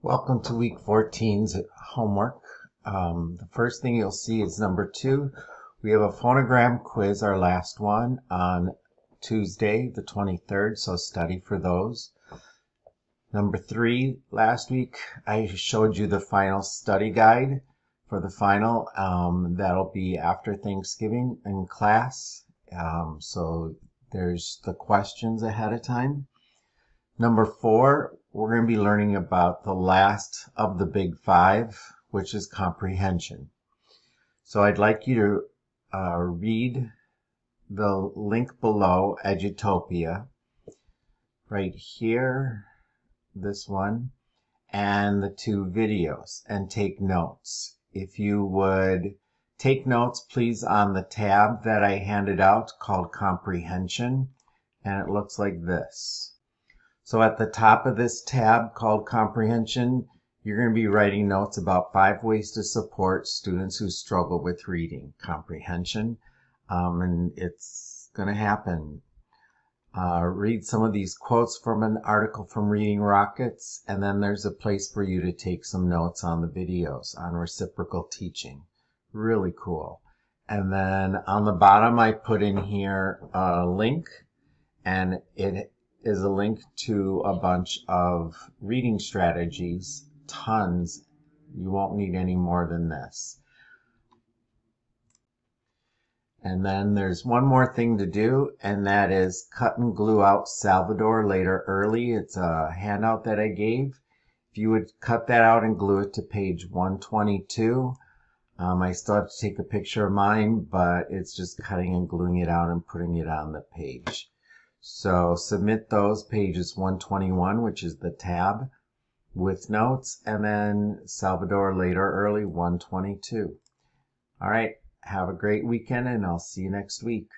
Welcome to week 14's homework. The first thing you'll see is number 2. We have a phonogram quiz, our last one, on Tuesday the 23rd, so study for those. Number 3, last week I showed you the final study guide for the final. That'll be after Thanksgiving in class, so there's the questions ahead of time. Number 4, we're going to be learning about the last of the big 5, which is comprehension. So I'd like you to read the link below, Edutopia, right here, this one, and the 2 videos, and take notes. If you would take notes, please, on the tab that I handed out called Comprehension, and it looks like this. So at the top of this tab called Comprehension, you're going to be writing notes about 5 ways to support students who struggle with reading comprehension, and it's going to happen. Read some of these quotes from an article from Reading Rockets, and then there's a place for you to take some notes on the videos on reciprocal teaching. Really cool. And then on the bottom I put in here a link, and it is a link to a bunch of reading strategies, tons. You won't need any more than this. And then there's one more thing to do, and that is cut and glue out Salvador Later Early. It's a handout that I gave. If you would cut that out and glue it to page 122. I still have to take a picture of mine, but it's just cutting and gluing it out and putting it on the page. So submit those, pages 121, which is the tab, with notes, and then Salvador Later Early 122. All right, have a great weekend, and I'll see you next week.